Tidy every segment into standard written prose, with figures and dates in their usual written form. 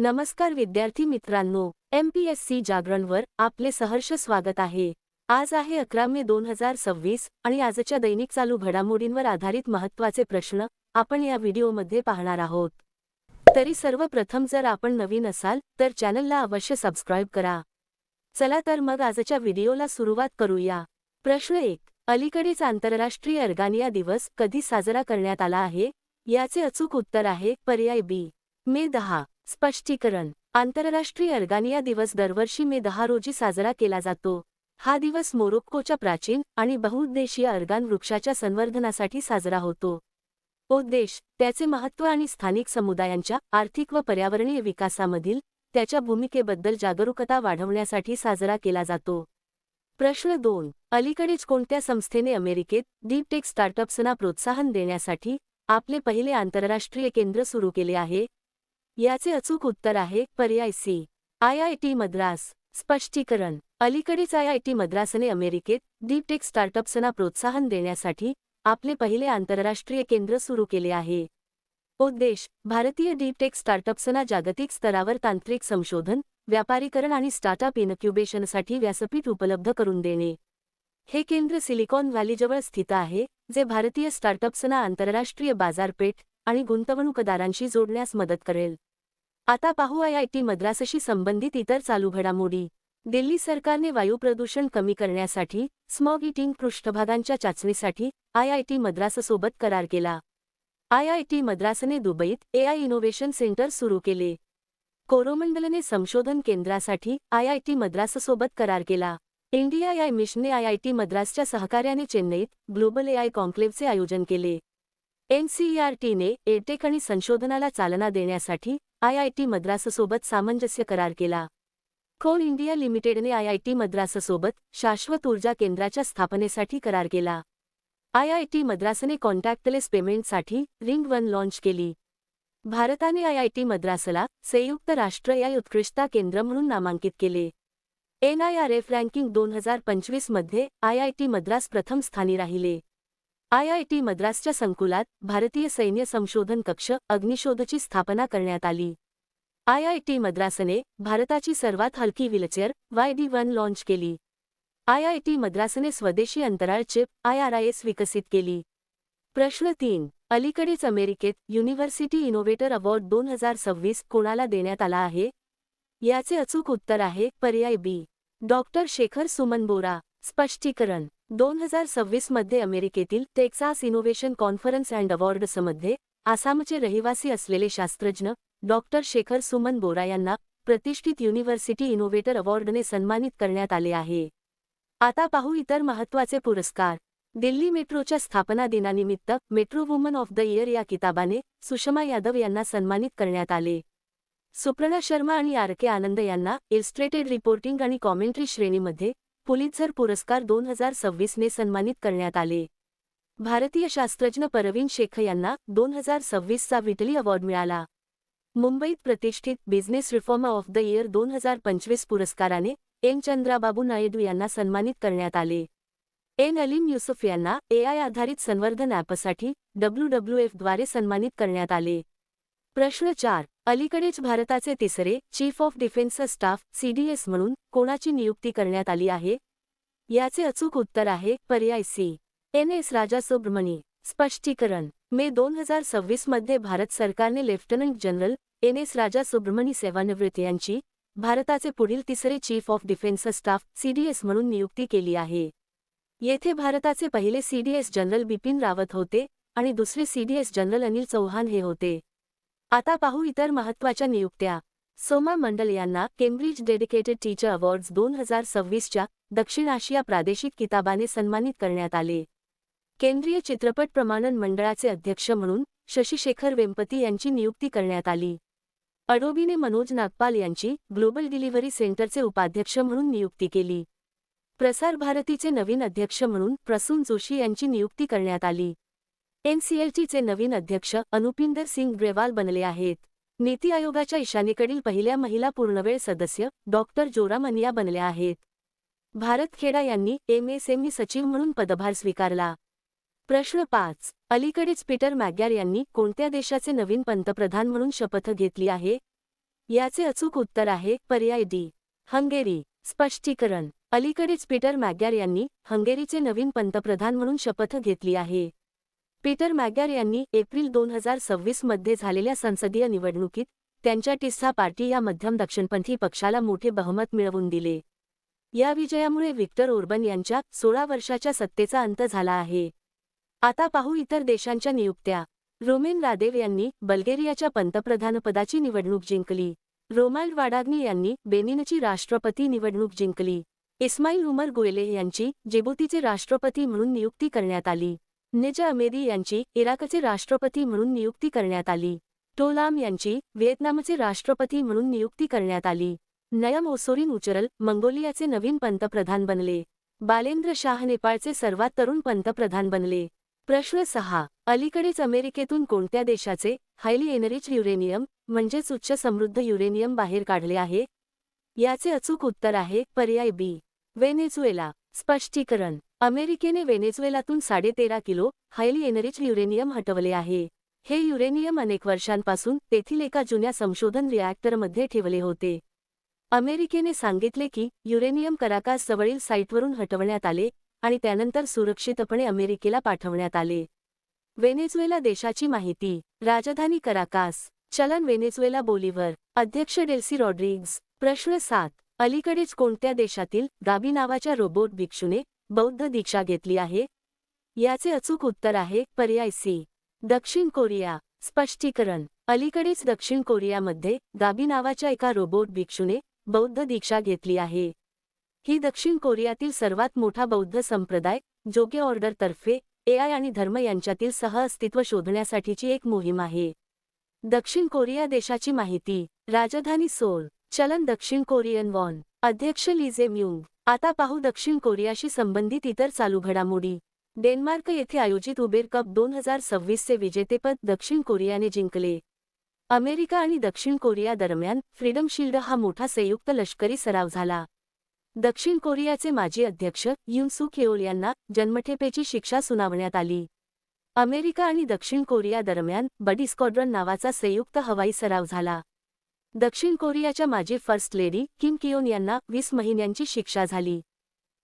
नमस्कार विद्यार्थी मित्रांनो, MPSC जागरणवर आपले सहर्ष स्वागत आहे। आज आहे 11 मे 2026 आणि आजच्या दैनिक चालू घडामोडींवर आधारित महत्त्वाचे प्रश्न आपण या व्हिडिओमध्ये पाहणार आहोत। तरी सर्वप्रथम जर आपण नवीन असाल तर चॅनलला अवश्य सबस्क्राइब करा। चला तर मग आजच्या व्हिडिओला सुरुवात करूया। प्रश्न 1. अलीकडेच आंतरराष्ट्रीय अर्गानिया दिवस कधी साजरा करण्यात आला आहे? याचे अचूक उत्तर आहे पर्याय बी, मे 10। स्पष्टीकरण: आंतरराष्ट्रीय अर्गानिया दिवस दरवर्षी मे 10 रोजी साजरा केला जातो। हा दिवस मोरोक्कोच्या प्राचीन आणि बहुउद्देशीय अर्गान वृक्षाच्या संवर्धनासाठी साजरा होतो। उद्देश: त्याचे महत्त्व आणि स्थानिक समुदायांच्या आर्थिक व पर्यावरणीय विकासामधील त्याच्या भूमिकेबद्दल जागरूकता वाढवण्यासाठी साजरा केला जातो। प्रश्न 2. अलीकडेच कोणत्या संस्थेने अमेरिकेत डीप टेक स्टार्टअप्सना प्रोत्साहन देण्यासाठी आपले पहिले आंतरराष्ट्रीय केंद्र सुरू केले आहे? याचे अचूक उत्तर आहे पर्याय सी, IIT मद्रास। स्पष्टीकरण: अलीकडेच IIT मद्रासने अमेरिकेत डीप टेक स्टार्टअप्सना प्रोत्साहन देण्यासाठी आपले पहिले आंतरराष्ट्रीय केंद्र सुरू केले आहे। उद्देश: भारतीय डीप टेक स्टार्टअप्सना जागतिक स्तरावर तांत्रिक संशोधन, व्यापारीकरण आणि स्टार्टअप इनक्युबेशनसाठी व्यासपीठ उपलब्ध करून देणे। हे केंद्र सिलिकॉन व्हॅलीजवळ स्थित आहे, जे भारतीय स्टार्टअप्सना आंतरराष्ट्रीय बाजारपेठ आणि गुंतवणूकदारांशी जोडण्यास मदत करेल। आता पाहू IIT मद्रासशी संबंधित इतर चालू घडामोडी। दिल्ली सरकारने वायू प्रदूषण कमी करण्यासाठी स्मॉग इटिंग पृष्ठभागांच्या चाचणीसाठी IIT मद्राससोबत करार केला। IIT मद्रासने दुबईत AI इनोव्हेशन सेंटर सुरू केले। कोरोमंडलने संशोधन केंद्रासाठी IIT मद्राससोबत करार केला। इंडिया AI मिशनने IIT मद्रासच्या सहकार्याने चेन्नईत ग्लोबल AI कॉन्क्लेव्हचे आयोजन केले। NCERTने एडटेक आणि संशोधनाला चालना देण्यासाठी IIT मद्राससोबत सामंजस्य करार केला। कोल इंडिया लिमिटेडने IIT मद्राससोबत शाश्वत ऊर्जा केंद्राच्या स्थापनेसाठी करार केला। IIT मद्रासने कॉन्टॅक्टलेस पेमेंटसाठी रिंग 1 लॉन्च केली। भारताने IIT मद्रासला संयुक्त राष्ट्र AI उत्कृष्टता केंद्र म्हणून नामांकित केले। NIRF रँकिंग 2025 मध्ये IIT मद्रास प्रथम स्थानी राहिले। IIT मद्रासच्या संकुलात भारतीय सैन्य संशोधन कक्ष अग्निशोधची स्थापना करण्यात आली। IIT मद्रासने भारताची सर्वात हलकी व्हीलचेअर YD1 लॉन्च केली। IIT मद्रासने स्वदेशी अंतराळ चिप IRIS विकसित केली। प्रश्न 3. अलीकडेच अमेरिकेत युनिव्हर्सिटी इनोव्हेटर अवॉर्ड 2026 कोणाला देण्यात आला आहे? याचे अचूक उत्तर आहे पर्याय बी, डॉक्टर शेखर सुमन बोरा। स्पष्टीकरण: 2026 मध्ये अमेरिकेतील टेक्सास इनोव्हेशन कॉन्फरन्स अँड अवॉर्ड्समध्ये आसामचे रहिवासी असलेले शास्त्रज्ञ डॉक्टर शेखर सुमन बोरा यांना प्रतिष्ठित युनिव्हर्सिटी इनोव्हेटर अवॉर्डने सन्मानित करण्यात आले आहे। आता पाहू इतर महत्त्वाचे पुरस्कार। दिल्ली मेट्रोच्या स्थापना दिनानिमित्त metro woman of the year या किताबाने सुषमा यादव यांना सन्मानित करण्यात आले। सुप्रणा शर्मा आणि RK आनंद यांना इलस्ट्रेटेड रिपोर्टिंग आणि कॉमेंट्री श्रेणीमध्ये पुलित्झर पुरस्कार 2026 ने सन्मानित करण्यात आले। भारतीय शास्त्रज्ञ परवीन शेख यांना 2026 चा विटली अवॉर्ड मिळाला। मुंबईत प्रतिष्ठित business reformer of the year 2025 पुरस्काराने N चंद्राबाबू नायडू यांना सन्मानित करण्यात आले। N अलीम युसुफ यांना AI आधारित संवर्धन ॲपसाठी WWF द्वारे सन्मानित करण्यात आले। प्रश्न 4. अलीकडेच भारताचे तिसरे chief of defence staff CDS म्हणून कोणाची नियुक्ती करण्यात आली आहे? याचे अचूक उत्तर आहे पर्याय सी, NS राजा सुब्रमणी। स्पष्टीकरण: मे 2026 मध्ये भारत सरकारने लेफ्टनंट जनरल NS राजा सुब्रमणी सेवानिवृत्त यांची भारताचे पुढील तिसरे chief of defence staff CDS म्हणून नियुक्ती केली आहे। येथे भारताचे पहिले CDS जनरल बिपिन रावत होते आणि दुसरे CDS जनरल अनिल चौहान हे होते। आता पाहू इतर महत्त्वाच्या नियुक्त्या। सोमा मंडल यांना केम्ब्रिज डेडिकेटेड टीचर अवॉर्ड्स 2026 च्या दक्षिण आशिया प्रादेशिक किताबाने सन्मानित करण्यात आले। केंद्रीय चित्रपट प्रमाणन मंडळाचे अध्यक्ष म्हणून शशी शेखर वेंपती यांची नियुक्ती करण्यात आली। अडोबीने मनोज नागपाल यांची ग्लोबल डिलिव्हरी सेंटरचे उपाध्यक्ष म्हणून नियुक्ती केली। प्रसार भारतीचे नवीन अध्यक्ष म्हणून प्रसून जोशी यांची नियुक्ती करण्यात आली। NCLTचे नवीन अध्यक्ष अनुपिंदर सिंग ग्रेवाल बनले आहेत। नीती आयोगाच्या ईशान्येकडील पहिल्या महिला पूर्णवेळ सदस्य डॉक्टर जोराम अनिया बनल्या आहेत। भारत खेडा यांनी MSME सचिव म्हणून पदभार स्वीकारला। प्रश्न 5. अलीकडेच पीटर मॅकगॅर यांनी कोणत्या देशाचे नवीन पंतप्रधान म्हणून शपथ घेतली आहे? याचे अचूक उत्तर आहे पर्याय डी. हंगेरी. स्पष्टीकरण. अलीकडेच पीटर मॅकगॅर यांनी हंगेरीचे नवीन पंतप्रधान म्हणून शपथ घेतली आहे. पीटर मॅकगॅर यांनी एप्रिल 2026 मध्ये झालेल्या संसदीय निवडणुकीत त्यांच्या टिस्सा पार्टी या मध्यम दक्षिणपंथी पक्षाला मोठे बहुमत मिळवून दिले. या विजयामुळे व्हिक्टर ओर्बन यांच्या 16 वर्षाच्या सत्तेचा अंत झाला आहे. आता पाहू इतर देशांच्या नियुक्त्या. रोमेन रादेव यांनी बल्गेरियाच्या पंतप्रधानपदाची निवडणूक जिंकली. रोमाल्ड वाडाग्नी यांनी बेनिनची राष्ट्रपती निवडणूक जिंकली. इस्माईल उमर गुएलेह यांची जिबुतीचे राष्ट्रपती म्हणून नियुक्ती करण्यात आली. नेजा अमेदी यांची इराकचे राष्ट्रपती म्हणून नियुक्ती करण्यात आली. टोलाम यांची व्हिएतनामचे राष्ट्रपती म्हणून नियुक्ती करण्यात आली. नयम ओसोरिन उचरल मंगोलियाचे नवीन पंतप्रधान बनले. बालेंद्र शाह नेपाळचे सर्वात तरुण पंतप्रधान बनले. प्रश्न 6. अलीकडेच अमेरिकेतून कोणत्या देशाचे हायली एनरिच्ड युरेनियम म्हणजेच उच्च समृद्ध युरेनियम बाहेर काढले आहे? याचे अचूक उत्तर आहे पर्याय बी. व्हेनेझुएला. स्पष्टीकरण. अमेरिकेने व्हेनेझुएलातून 13.5 किलो हायली एनरिच्ड युरेनियम हटवले आहे. हे युरेनियम अनेक वर्षांपासून तेथील एका जुन्या संशोधन रिॲक्टरमध्ये ठेवले होते. अमेरिकेने सांगितले की युरेनियम कराकास जवळील साइटवरून हटवण्यात आले आणि त्यानंतर सुरक्षितपणे अमेरिकेला पाठवण्यात आले. व्हेनेझुएला देशाची माहिती. राजधानी कराकास. चलन व्हेनेझुएला बोलिव्हर. अध्यक्ष डेल्सी रॉड्रिग्ज. प्रश्न 7. अलीकडेच कोणत्या देशातील गाबी नावाच्या रोबोट भिक्षूने बौद्ध दीक्षा घेतली आहे? याचे अचूक उत्तर आहे पर्याय सी. दक्षिण कोरिया. स्पष्टीकरण. अलीकडेच दक्षिण कोरियामध्ये गाबी नावाच्या एका रोबोट भिक्षूने बौद्ध दीक्षा घेतली आहे. ही दक्षिण कोरियातील सर्वात मोठा बौद्ध संप्रदाय जोगे ऑर्डर तर्फे एआय आणि धर्म यांच्यातील सहअस्तित्व शोधण्यासाठीची एक मोहीम आहे. दक्षिण कोरिया देशाची माहिती. राजधानी सोल. चलन दक्षिण कोरियन वॉन. अध्यक्ष ली जे म्यूंग. आता पाहू दक्षिण कोरियाशी संबंधित इतर चालू घडामोडी. डेन्मार्क येथे आयोजित उबेर कप 2026 चे विजेतेपद दक्षिण कोरियाने जिंकले. अमेरिका आणि दक्षिण कोरिया दरम्यान फ्रीडम शील्ड हा मोठा संयुक्त लष्करी सराव झाला. दक्षिण कोरियाचे माजी अध्यक्ष युन सुक येओल यांना जन्मठेपेची शिक्षा सुनावण्यात आली. अमेरिका आणि दक्षिण कोरिया दरम्यान बडी स्क्वॉड्रन नावाचा संयुक्त हवाई सराव झाला. दक्षिण कोरियाच्या माजी फर्स्ट लेडी किम कियोन यांना 20 महिन्यांची शिक्षा झाली.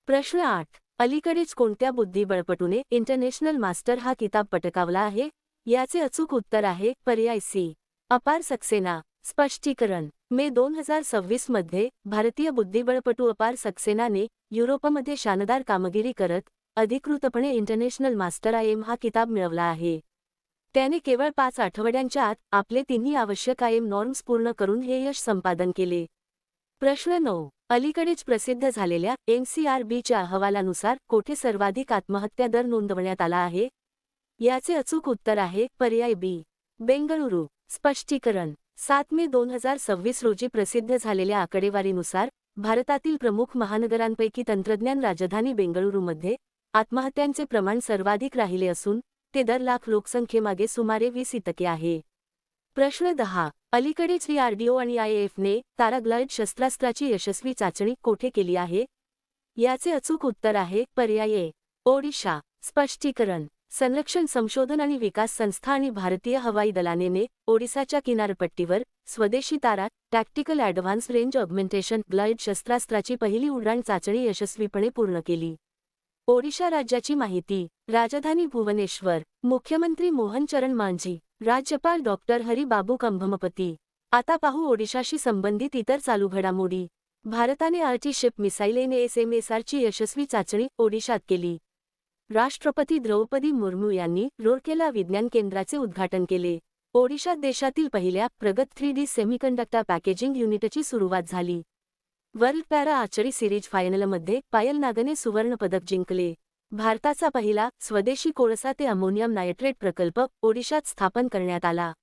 प्रश्न 8. अलीकडेच कोणत्या बुद्धिबळपटूने इंटरनॅशनल मास्टर हा किताब पटकावला आहे? याचे अचूक उत्तर आहे पर्याय सी. अपार सक्सेना. स्पष्टीकरण. मे 2026 मध्ये भारतीय बुद्धिबळपटू अपार सक्सेनाने युरोपमध्ये शानदार कामगिरी करत अधिकृतपणे इंटरनॅशनल मास्टर IM हा किताब मिळवला आहे. त्याने केवळ 5 आठवड्यांच्या आत आपले तिन्ही आवश्यक IM नॉर्म्स पूर्ण करून हे यश संपादन केले. प्रश्न 9. अलीकडेच प्रसिद्ध झालेल्या NCRBच्या अहवालानुसार कोठे सर्वाधिक आत्महत्या दर नोंदवण्यात आला आहे? याचे अचूक उत्तर आहे पर्याय बी. बेंगळुरू. स्पष्टीकरण. 7 मे 2026 रोजी प्रसिद्ध झालेल्या आकडेवारीनुसार भारतातील प्रमुख महानगरांपैकी तंत्रज्ञान राजधानी बेंगळुरूमध्ये आत्महत्यांचे प्रमाण सर्वाधिक राहिले असून ते दर लाख लोकसंख्येमागे सुमारे 20% आहे. प्रश्न 10. अलीकडेच DRDO आणि IAFने ताराग्लाइड शस्त्रास्त्राची यशस्वी चाचणी कोठे केली आहे? याचे अचूक उत्तर आहे पर्याय ए. ओडिशा. स्पष्टीकरण. संरक्षण संशोधन आणि विकास संस्था आणि भारतीय हवाई दलाने ओडिसाच्या किनारपट्टीवर स्वदेशी TARA tactical advance range augmentation glide शस्त्रास्त्राची पहिली उड्डाण चाचणी यशस्वीपणे पूर्ण केली. ओडिशा राज्याची माहिती. राजधानी भुवनेश्वर. मुख्यमंत्री मोहन चरण मांझी. राज्यपाल डॉक्टर हरी बाबू कंभमपती. आता पाहू ओडिशाशी संबंधित इतर चालू घडामोडी. भारताने आर्टी-शिप मिसाईल NASAMSRची यशस्वी चाचणी ओडिशात केली. राष्ट्रपती द्रौपदी मुर्मू यांनी रोरकेला विज्ञान केंद्राचे उद्घाटन केले. ओडिशात देशातील पहिल्या प्रगत 3D सेमीकंडक्टर पॅकेजिंग युनिटची सुरुवात झाली. वर्ल्ड पॅरा आर्चरी सिरीज फायनलमध्ये पायल नागने सुवर्णपदक जिंकले. भारताचा पहिला स्वदेशी कोळसा ते अमोनियम नायट्रेट प्रकल्प ओडिशात स्थापन करण्यात आला.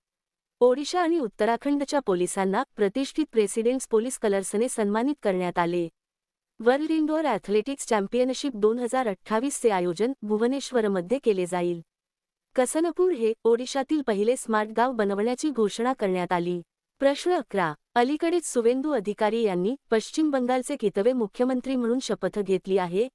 ओडिशा आणि उत्तराखंडच्या पोलिसांना प्रतिष्ठित प्रेसिडेंट्स पोलीस कलर्सने सन्मानित करण्यात आले. वर्ल्ड इंडोर ॲथलेटिक्स चॅम्पियनशिप 2028 चे आयोजन भुवनेश्वरमध्ये केले जाईल. कसनपूर हे ओडिशातील पहिले स्मार्ट गाव बनवण्याची घोषणा करण्यात आली. प्रश्न 11. अलीकडेच सुवेंदू अधिकारी यांनी पश्चिम बंगालचे 9वे मुख्यमंत्री म्हणून शपथ घेतली आहे?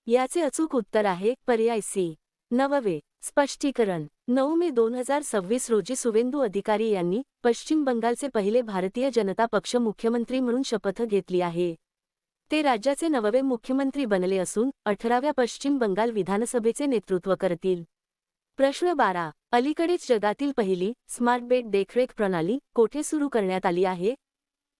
याचे अचूक उत्तर आहे पर्याय सी. 9वे. स्पष्टीकरण. 9 मे 2026 रोजी सुवेंदू अधिकारी यांनी पश्चिम बंगालचे पहिले भारतीय जनता पक्ष मुख्यमंत्री म्हणून शपथ घेतली आहे. ते राज्याचे नववे मुख्यमंत्री बनले असून 18व्या पश्चिम बंगाल विधानसभेचे नेतृत्व करतील. प्रश्न 12. अलीकडेच जगातील पहिली स्मार्ट बेड देखरेख प्रणाली कोठे सुरू करण्यात आली आहे?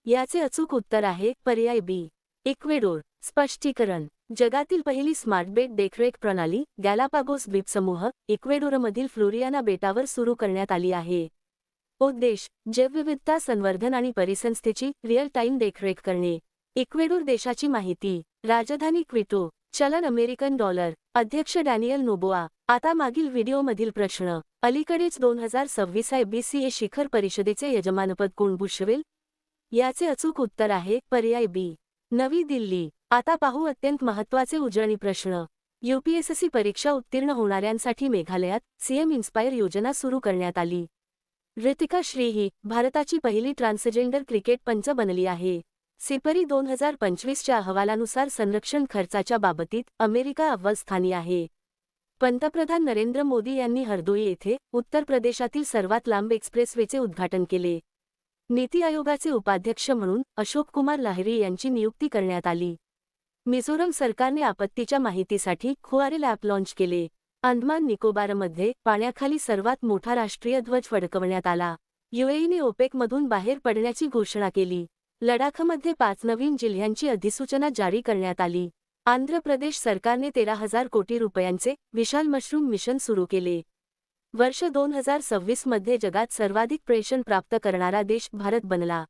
याचे अचूक उत्तर आहे पर्याय बी. इक्वेडोर. स्पष्टीकरण. जगातील पहिली स्मार्ट बेट देखरेख प्रणाली गॅलापागोस द्वीपसमूह इक्वेडोरमधील फ्लोरियाना बेटावर सुरू करण्यात आली आहे. उद्देश जैवविविधता संवर्धन आणि परिसंस्थेची रिअल टाइम देखरेख करणे. इक्वेडोर देशाची माहिती. राजधानी क्विटो. चलन अमेरिकन डॉलर. अध्यक्ष डॅनियल नोबोआ. आता मागील व्हिडिओमधील प्रश्न. अलीकडेच 2026 IBCA शिखर परिषदेचे यजमानपद कोण भूषवेल? याचे अचूक उत्तर आहे पर्याय बी. नवी दिल्ली. आता पाहू अत्यंत महत्त्वाचे उजळणी प्रश्न. UPSC परीक्षा उत्तीर्ण होणाऱ्यांसाठी मेघालयात सीएम इन्स्पायर योजना सुरू करण्यात आली. ऋतिका श्री ही भारताची पहिली ट्रान्सजेंडर क्रिकेट पंच बनली आहे. सिपरी 2025च्या अहवालानुसार संरक्षण खर्चाच्या बाबतीत अमेरिका अव्वल स्थानी आहे. पंतप्रधान नरेंद्र मोदी यांनी हरदोई येथे उत्तर प्रदेशातील सर्वात लांब एक्सप्रेसवेचे उद्घाटन केले. नीती आयोगाचे उपाध्यक्ष म्हणून अशोक कुमार लाहिरी यांची नियुक्ती करण्यात आली. मिझोरम सरकारने आपत्तीच्या माहितीसाठी खुआरेल ॲप लॉन्च केले. अंदमान निकोबारमध्ये पाण्याखाली सर्वात मोठा राष्ट्रीय ध्वज फडकवण्यात आला. UAEने ओपेकमधून बाहेर पडण्याची घोषणा केली. लडाखमध्ये 5 नवीन जिल्ह्यांची अधिसूचना जारी करण्यात आली. आंध्र प्रदेश सरकारने 13,000 कोटी रुपयांचे विशाल मशरूम मिशन सुरू केले. वर्ष 2026 मध्ये जगात सर्वाधिक पेन्शन प्राप्त करणारा देश भारत बनला.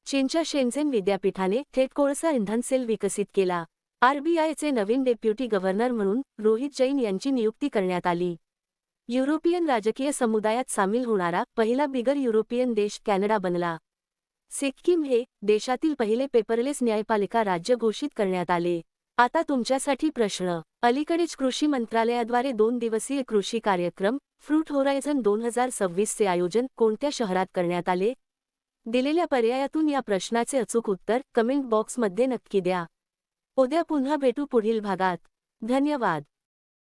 चीनच्या शेन्झेन विद्यापीठाने थेट कोळसा इंधन सेल विकसित केला. RBIचे नवीन डेप्युटी गव्हर्नर म्हणून रोहित जैन यांची नियुक्ती करण्यात आली. युरोपियन राजकीय समुदायात सामील होणारा पहिला बिगर युरोपियन देश कॅनडा बनला. सिक्कीम हे देशातील पहिले पेपरलेस न्यायपालिका राज्य घोषित करण्यात आले. आता तुमच्यासाठी प्रश्न. अलीकडेच कृषी मंत्रालयाद्वारे 2 दिवसीय कृषी कार्यक्रम फ्रूट होरायझन 2026चे आयोजन कोणत्या शहरात करण्यात आले? दिलेल्या पर्यायातून या प्रश्नाचे अचूक उत्तर कमेंट बॉक्समध्ये नक्की द्या. उद्या पुन्हा भेटू पुढील भागात. धन्यवाद.